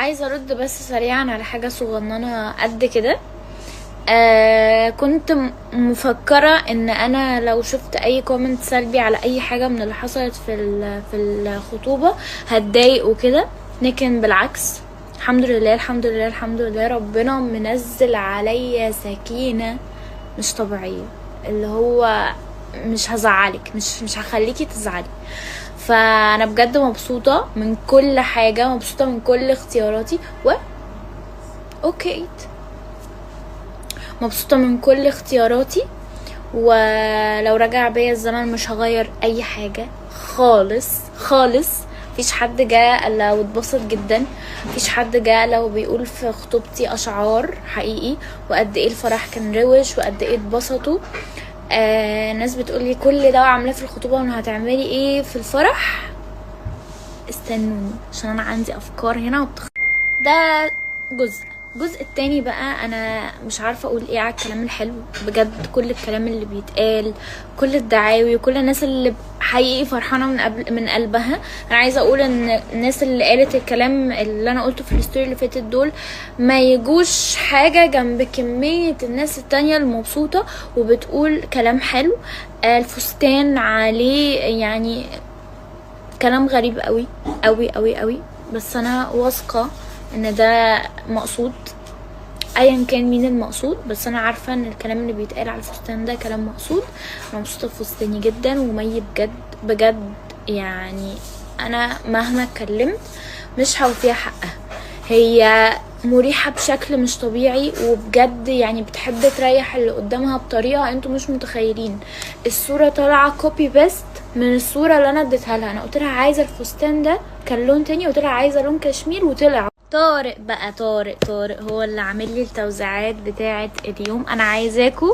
عايزه ارد بس سريعا على حاجه صغننه قد كده. كنت مفكره ان انا لو شفت اي كومنت سلبي على اي حاجه من اللي حصلت في الخطوبه هتضايق وكده، لكن بالعكس الحمد لله الحمد لله الحمد لله ربنا منزل عليا سكينه مش طبيعيه، اللي هو مش هزعلك، مش هخليكي تزعلي. فانا بجد مبسوطه من كل حاجه، مبسوطه من كل اختياراتي اوكي، مبسوطه من كل اختياراتي، ولو رجع بيا الزمن مش هغير اي حاجه خالص خالص. مفيش حد جاء الا واتبسط جدا، مفيش حد جاء لو بيقول في خطوبتي اشعار حقيقي وقد ايه الفرح كان روش وقد ايه اتبسطوا. ناس بتقولي كل ده وعاملاه في الخطوبه وانا هتعملي ايه في الفرح؟ استنوني عشان انا عندي افكار هنا ده الجزء التاني بقى. انا مش عارفه اقول ايه على الكلام الحلو بجد، كل الكلام اللي بيتقال، كل الدعاوي وكل الناس اللي حقيقي فرحانه من قلبها. انا عايزه اقول ان الناس اللي قالت الكلام اللي انا قلته في الستوري اللي فاتت دول ما يجوش حاجه جنب كميه الناس التانية المبسوطه وبتقول كلام حلو. الفستان عليه يعني كلام غريب قوي قوي قوي قوي، بس انا واثقه ان ده مقصود ايا كان مين المقصود، بس انا عارفه ان الكلام اللي بيتقال على الفستان ده كلام مقصود. انا مبسوطه بفستاني جدا ومي بجد بجد، يعني انا مهما اتكلمت مش هوفيها حقها. هي مريحه بشكل مش طبيعي وبجد يعني بتحب تريح اللي قدامها بطريقه انتوا مش متخيلين. الصوره طالعه كوبي بيست من الصوره اللي انا اديتها لها. انا قلت لها عايزه الفستان ده كان لون تاني، قلت لها عايزه لون كشمير وطلع. طارق هو اللي عامل لي التوزيعات بتاعه اليوم. انا عايزاكم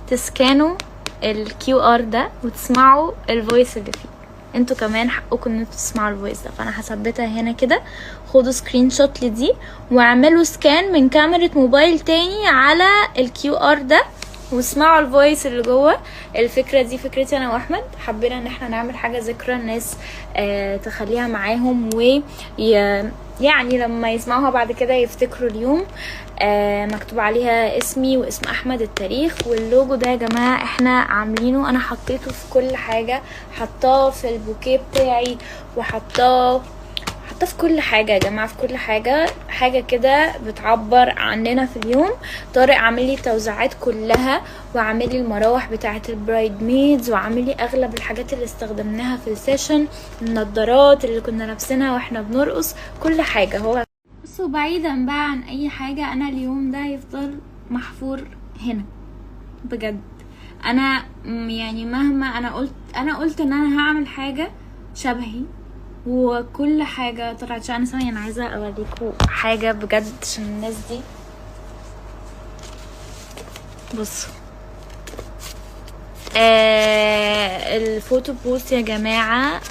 تسكانوا الQR ده وتسمعوا الفويس اللي فيه، انتوا كمان حقكم ان انتوا تسمعوا الفويس ده. فانا هثبتها هنا كده، خدوا سكرين شوت لدي واعملوا سكان من كاميرا موبايل تاني على الQR ده واسمعوا الفويس اللي جوه. الفكره دي فكرتي انا واحمد، حبينا ان احنا نعمل حاجه ذكرى الناس تخليها معاهم، يعني لما يسمعوها بعد كده يفتكروا اليوم. مكتوب عليها اسمي واسم احمد التاريخ، واللوجو ده يا جماعه احنا عاملينه، انا حطيته في كل حاجه، حطاه في البوكيه بتاعي وحطاه في كل حاجه يا جماعه، في كل حاجه كده بتعبر عننا في اليوم. طارق عامل لي التوزيعات كلها وعامل لي المراوح بتاعه البرايد ميدز وعامل لي اغلب الحاجات اللي استخدمناها في السيشن، النضارات اللي كنا لابسينها واحنا بنرقص، كل حاجه. هو بصوا بعيدا بقى عن اي حاجه، انا اليوم ده يفضل محفور هنا بجد. انا يعني مهما انا قلت ان انا هعمل حاجه شبهي وكل حاجه طلعت. انا ثانيه انا عايزه اوريكم حاجه بجد عشان الناس دي بصوا. الفوتو بوست يا جماعه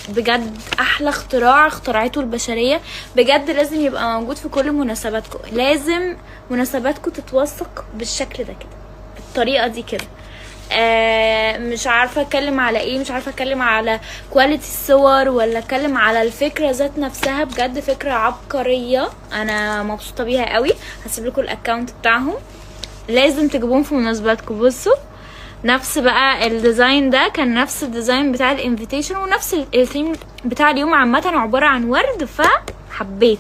بجد احلى اختراع اخترعته البشريه، بجد لازم يبقى موجود في كل مناسباتكم، لازم مناسباتكم تتوثق بالشكل ده كده، بالطريقه دي كده. مش عارفه اتكلم على ايه، مش عارفه اتكلم على كواليتي الصور ولا اتكلم على الفكره ذات نفسها، بجد فكره عبقريه انا مبسوطه بيها قوي. هسيب لكم الاكونت بتاعهم، لازم تجيبوهم في مناسباتكم. بصوا نفس بقى الديزاين ده كان نفس الديزاين بتاع الانفيتيشن ونفس الثيم بتاع اليوم، عامه عباره عن ورد، فحبيت.